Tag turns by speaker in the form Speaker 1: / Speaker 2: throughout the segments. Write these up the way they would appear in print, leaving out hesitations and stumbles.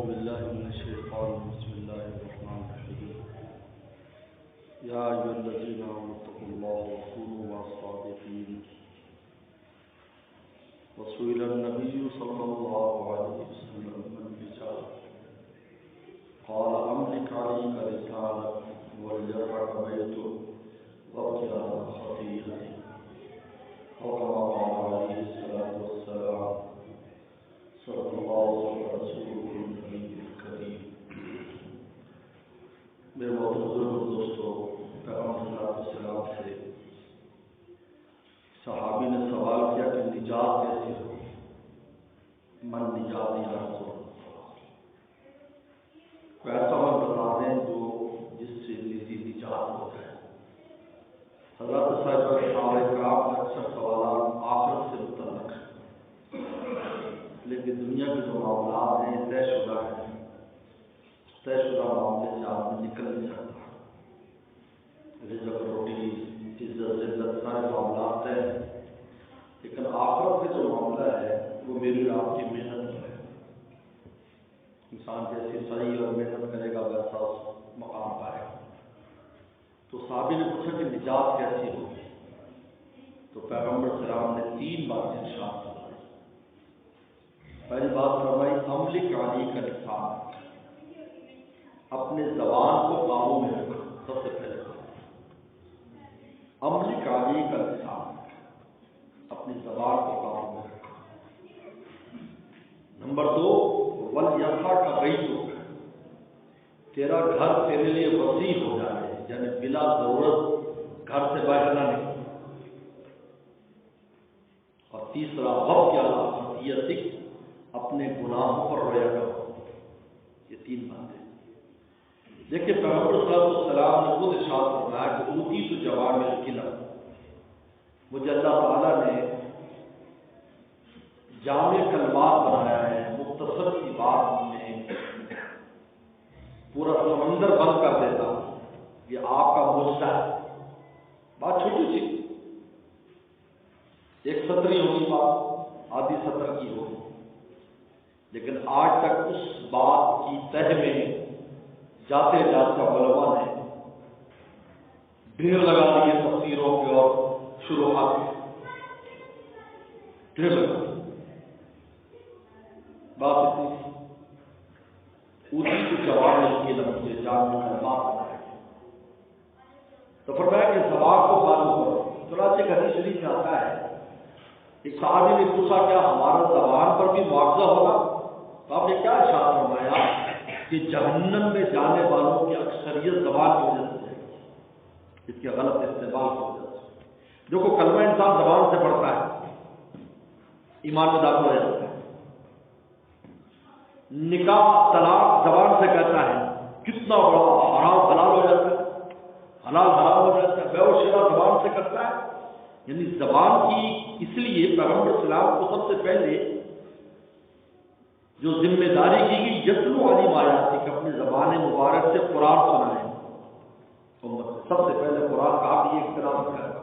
Speaker 1: بالله من الشيطان بسم الله الرحمن الرحيم يا أيها الذين آمنوا اتقوا الله وكونوا مع الصادقين وسئل النبي صلى الله عليه وسلم من الرجال قال أملك عليك لسانك وليرحك بيتك وابكي على خطيئتك أو كما قال عليه الصلاة والسلام صدق الله ورسوله النبي الكريم. میرے محترم بزرگوں دوستو، پیغمبر صلی اللہ علیہ وسلم سے صحابی نے سوال کیا کہ نجات کیسے ہو؟ من نجات یا رسول اللہ، کوئی ایسا من بتا دیں جو جس سے نجی نجات ہو جائے. حضرت صاحب کرام نے اکثر سوالات آخرت سے متعلق ہیں، لیکن دنیا کے جو معاملات ہیں طے شدہ ہیں. طے شدہ معاملے سے آدمی نکل نہیں سکتا. رزق روٹی عزت ذلت سارے معاملات طے ہیں، لیکن آخرت کا جو معاملہ ہے وہ میری اور آپ کی محنت پر ہے. انسان جیسی صحیح اور محنت کرے گا ویسا اس مقام پائے گا. تو صحابی نے پوچھا کہ نجات کیسی ہوگی؟ تو پیغمبر السلام نے 3 باتیں ارشاد فرمائی. پہلی بات فرمائی املک علیک لسان، اپنے زبان کو قابو میں رکھو. سب سے پہلے املک علیک لسان، اپنی زبان کو قابو میں رکھو. نمبر 2 ولیرحک بیتک، تیرا گھر تیرے لیے وسیع ہو جائے، یعنی بلا ضرورت گھر سے باہر نہ نکل. اور تیسرا وابکی علی خطیئتک، اپنے گناہوں پر رویا کرو. یہ 3 باتیں. دیکھیے پیغمبر صلی اللہ علیہ وسلم نے خود ارشاد فرمایا کہ اوتیت جوامع الکلم، مجھے اللہ تعالیٰ نے جامع کلمات بنایا ہے. مختصر سی بات میں پورا سمندر بند کر دیتا ہوں. یہ آپ کا معجزہ ہے. بات چھوٹی سی، 1 سطری ہوگی بات، آدھی سطر کی ہوگی، لیکن آج تک اس بات کی تہ میں جاتے جاتے علماء نے ڈھیر لگا دیے تفسیروں کے اور شروحات کے. ڈھیر لگا بات اتنی سی. اسی کو جواب کے لفظ جامع کلمات بنائے. تو فرمایا کہ زبان کو قابو کرو. چنانچہ حدیث شریف میں آتا ہے ایک صحابی نے پوچھا کیا ہمارا زبان پر بھی مواخذہ ہوگا؟ تو آپ نے کیا ارشاد فرمایا کہ جہنم میں جانے والوں کی اکثریت زبان کی وجہ سے جائے گی، اس کے غلط استعمال کی وجہ سے. جو کو کلمہ انسان زبان سے پڑھتا ہے ایمان میں داخل ہو جاتا ہے. نکاح طلاق زبان سے کہتا ہے، کتنا بڑا حرام حلال ہو جاتا ہے، حلال حرام ہو جاتا ہے. بیع و شراء زبان سے کرتا ہے. یعنی زبان کی اس لیے پیغمبر اسلام کو سب سے پہلے جو ذمہ داری کی گئی یتلو علی آیاتی کہ اپنی زبان مبارک سے قرآن سنائیں. سب سے پہلے قرآن کا آپ یہ احترام کرے گا.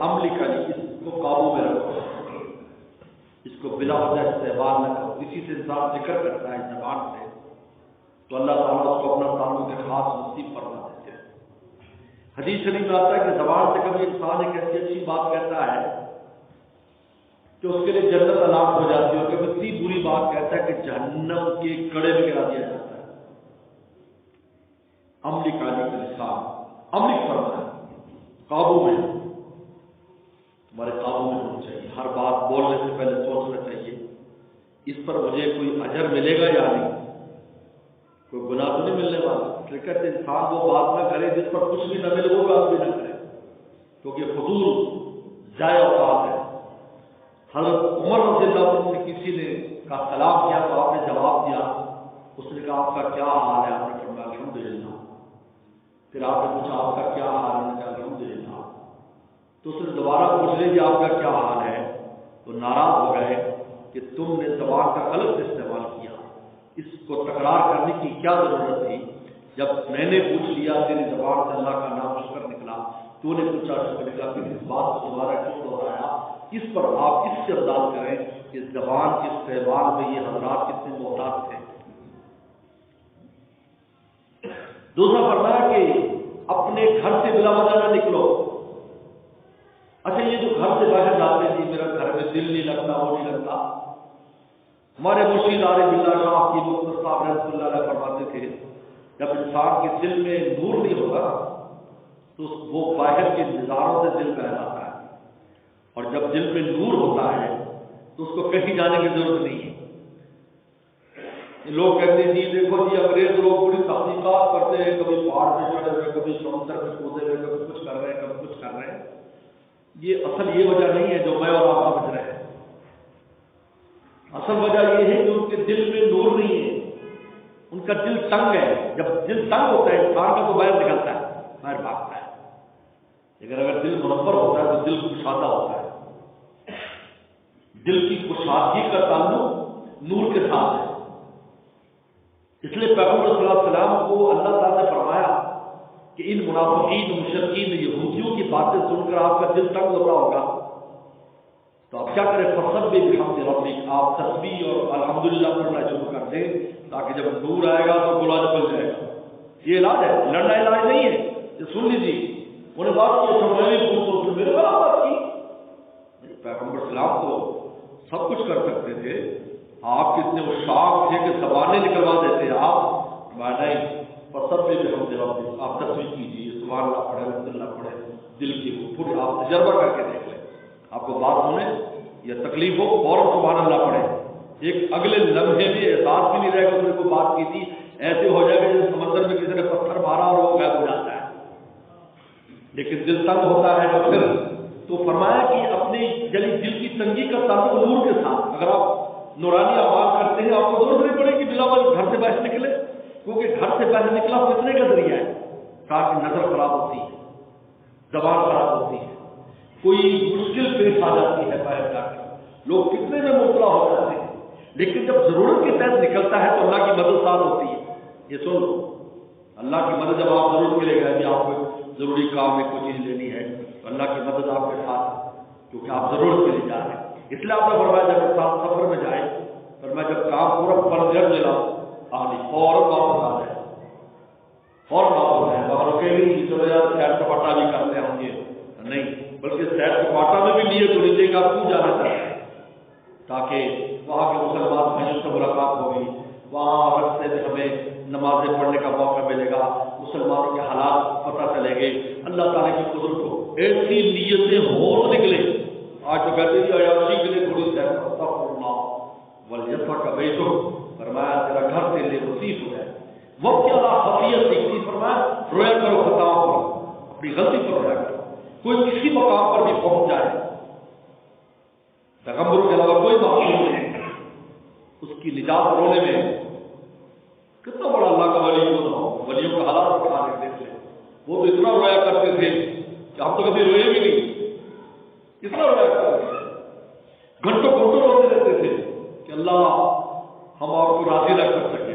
Speaker 1: املک علی، اس کو قابو میں رکھو، اس کو بلا وجہ استعمال نہ کرو. اسی سے انسان ذکر کرتا ہے زبان سے تو اللہ تعالیٰ اس کو اپنا تعلق خاص نصیب فرما دیتے ہیں. حدیث شریف میں آتا ہے کہ زبان سے کبھی انسان ایک ایسی اچھی بات کہتا ہے کہ اس کے لیے جنت الاٹ ہو جاتی ہے، اور کبھی اتنی بری بات کہتا ہے کہ جہنم کے کڑے میں گرا دیا جاتا ہے. املک علیک لسان، املک فرمایا قابو میں، تمہارے قابو میں ہونا چاہیے. ہر بات بولنے سے پہلے سوچنا چاہیے اس پر مجھے کوئی اجر ملے گا یا نہیں، کوئی گناہ تو نہیں ملنے والا. کہتے انسان وہ بات نہ کرے جس پر کچھ بھی نہ ملے، وہ بات بھی نہ کرے، کیونکہ فضول ضائع اوقات ہے. حضرت عمر رضی اللہ عنہ سے کسی نے کا سلام کیا تو آپ نے جواب دیا. اس نے کہا آپ کا کیا حال ہے؟ آپ نے فرمایا الحمدللہ. پھر آپ نے پوچھا آپ کا کیا حال ہے؟ نے کہا الحمدللہ. تو اس نے دوبارہ پوچھ لیجیے آپ کا کیا حال ہے؟ تو ناراض ہو گئے کہ تم نے زبان کا غلط استعمال کیا. اس کو تکرار کرنے کی کیا ضرورت تھی؟ جب میں نے پوچھ لیا تیری زبان سے اللہ کا نام شکر نکلا، تو نے پوچھا شکر نکلا، پھر اس بات کو دوبارہ کیوں دہرایا؟ اس پر آپ اس سے انداز کریں کہ زبان کے استعمال میں یہ حضرات کتنے محتاط تھے۔ دوسرا فرمایا کہ اپنے گھر سے بلا وجہ نہ نکلو۔ اچھا یہ جو گھر سے باہر جاتے ہیں میرا گھر میں دل نہیں لگتا، وہ نہیں لگتا، ہمارے مرشد عارف باللہ شاہ کی مختصر صاحب رحمۃ اللہ علیہ فرماتے تھے جب انسان کے دل میں نور نہیں ہوگا تو وہ باہر کے نظاروں سے دل بہل آتا ہے، اور جب دل میں نور ہوتا ہے تو اس کو کہیں جانے کی ضرورت نہیں ہے۔ لوگ کہتے ہیں جی دیکھو جی انگریز لوگ پوری تحقیقات کرتے ہیں، کبھی پہاڑ پہ چڑھے ہوئے، کبھی سمندر میں کودے ہوئے، کبھی کچھ کر رہے ہیں، کبھی کچھ کر رہے ہیں۔ یہ اصل یہ وجہ نہیں ہے جو میں اور آپ سمجھ رہے ہیں۔ اصل وجہ یہ ہے کہ ان کے دل میں نور نہیں ہے، ان کا دل تنگ ہے۔ جب دل تنگ ہوتا ہے انسان کا تو باہر نکلتا ہے، باہر بھاگتا ہے، لیکن اگر دل منور ہوتا ہے تو دل کشادہ ہوتا ہے۔ دل کی کشادگی کا تعلق نور کے ساتھ ہے۔ اس لیے پیغمبر صلی اللہ علیہ وسلم کو اللہ تعالیٰ نے فرمایا کہ ان منافقین مشرکین یہودیوں کی باتیں سن کر آپ کا دل تنگ ہوتا ہوگا تو آپ کیا کریں، فسبح بحمد ربک، آپ تسبیح اور الحمدللہ پڑھنا شروع کر دیں تاکہ جب نور آئے گا تو گلا نکل جائے گا۔ یہ علاج ہے، لڑنا علاج نہیں ہے۔ یہ سن لیجیے، انہیں بات کی میں بھی پوچھتا ہوں میرے بارے بات کی، پیغمبر سلام تو سب کچھ کر سکتے تھے، آپ کتنے اشاق تھے کہ زبانیں نکلوا دیتے آپ، میں نہیں، فسبح بحمد ربک، آپ تسبیح کیجیے، سبحان اللہ پڑھے، الحمدللہ پڑھے، دل کی پوری آپ تجربہ کر کے دیکھ لیں، آپ کو بات ہونے یا تکلیف ہو فوراً سبحان اللہ پڑھے، ایک اگلے لمحے بھی احساس بھی نہیں رہے گا اس نے کوئی بات کی تھی، ایسے ہو جائے گا جیسے سمندر میں کسی نے پتھر مارا اور وہ غائب ہو جاتا ہے۔ لیکن دل تنگ ہوتا ہے تو پھر تو فرمایا کہ اپنی یعنی دل کی تنگی کا تعلق نور کے ساتھ، اگر آپ نورانی اعمال کرتے ہیں آپ کو ضرورت نہیں پڑے گی بلا وجہ گھر سے باہر نکلے، کیونکہ گھر سے باہر نکلا فتنے کا ذریعہ ہے، تاکہ نظر خراب ہوتی ہے، زبان خراب ہوتی ہے، کوئی مشکل پیش آ جاتی ہے، باہر جا کے لوگ کتنے میں مبتلا ہو جاتے ہیں، لیکن جب ضرورت کے تحت نکلتا ہے تو اللہ کی مدد ساتھ ہوتی ہے۔ یہ سن لو، اللہ کی مدد جب آپ ضرورت ملے گا کہ آپ کو ضروری کام میں کوئی چیز لینی ہے تو اللہ کی مدد آپ کے ساتھ، کیونکہ آپ ضرورت کے لیے جا رہے ہیں۔ اس لیے آپ نے فرمایا جب انسان سفر میں جائے، فرمایا جب کام پورا فرض کر لے آدمی فوراً واپس آ جائے، فوراً واپس آئے، وہاں رکے بھی چلو یار سیر سپاٹا بھی کرتے ہوں گے، نہیں، بلکہ سیر سپاٹا میں بھی نیت ہونی چاہیے کہ آپ کیوں جانا چاہتے ہیں، تاکہ وہاں کے مسلمان بھائیوں سے ملاقات ہوگی، وہاں رستے میں ہمیں نمازیں پڑھنے کا موقع ملے گا، مسلمانوں کے حالات پتہ چلیں گے، اللہ تعالیٰ کی قدرت کو ایسی نیتیں ہو نکلے۔ آج تو کہتے ہیں عیاشی کے لیے تھوڑی سیر کرتا ہوں ولیفا کا بیٹو، فرمایا تیرا گھر تیرے لیے وسیع ہو جائے، وقت کیا خطیت دیکھتی، فرمایا رویا کرو خطاؤں پر، اپنی غلطی پر رویا کرو، کوئی کسی مقام پر بھی پہنچ جائے، پیغمبروں کے علاوہ کوئی معصوم نہیں، اس کی نجات رونے میں کتنا بڑا اللہ کا ولی کیوں نہ ہو، ولیوں کا حالات اٹھا کے دیکھ لیں، وہ تو اتنا رویا کرتے تھے کہ ہم تو کبھی روئے بھی نہیں، اتنا رویا کرتے تھے، گھنٹوں گھنٹوں روتے رہتے تھے کہ اللہ ہم آپ کو راضی نہ کر سکے۔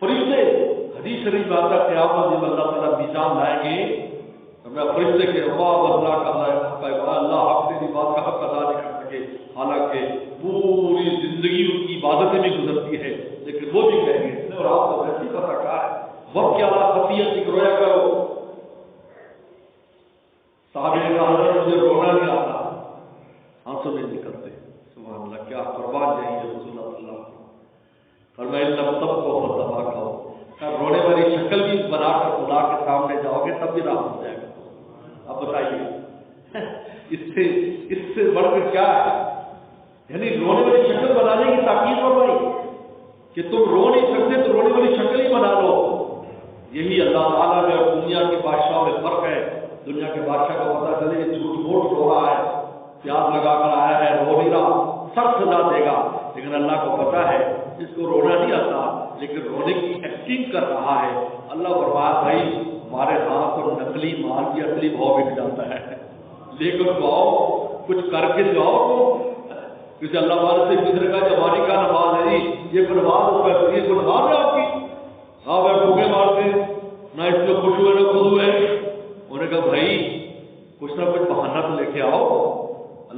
Speaker 1: فرشتے حدیث شریف میں آتا ہے قیامت جب اللہ تعالیٰ میزان لائیں گے تو میں فرشتے کے اللہ کا اللہ حق تیری بات کا حق ادا نہیں کر سکے، حالانکہ پوری زندگی ان کی عبادتیں بھی گزرتی ہے، لیکن وہ بھی کہیں گے اور آپ کو ویسی پتہ کیا ہے، وقت کیا خطیت کی رویا کرو۔ صحابہ نے کہا حضرت مجھے رونا نہیں آتا، آنسو نہیں نکلتے، سبحان اللہ، کیا قربان جائیں رسول اللہ صلی اللہ علیہ وسلم، فرمایا اللہ سب کو فتبا کھاؤ، رونے والی شکل بھی بنا کر خدا کے سامنے جاؤ گے تب بھی راحت ہو جائے گا۔ اب بتائیے اس سے بڑھ کر کیا ہے، یعنی رونے والی شکل بنانے کی تاکید فرمائی کہ تم رو نہیں سکتے تو رونے والی شکل ہی بنا لو۔ یہی اللہ تعالیٰ میں اور دنیا کے بادشاہوں میں فرق ہے۔ دنیا کے بادشاہ کو پتا چلے کہ جھوٹ موٹ رو رہا ہے، پیاز لگا کر آیا ہے، رو نہیں رہا، سخت سزا دے گا، لیکن اللہ کو پتا ہے جس کو رونا نہیں آتا لیکن رونے کی ایکٹنگ کر رہا ہے، اللہ فرمایا بھائی ہمارے ہاتھ اور نقلی مال کی اصلی بھاؤ بک جاتا ہے، لے کر تو آؤ، کچھ کر کے تو آؤ، تو کسی اللہ والے سے کسی نے کہا جوانی کا نماز ہے جی، یہ کوئی نماز ہو ہے، یہ کوئی نماز ہے آپ کی، آپ ٹھوکے مارتے نہ اس میں خوش ہوئے نہ خود ہوئے، انہوں نے کہا بھائی کچھ نہ کچھ بہانہ تو لے کے آؤ،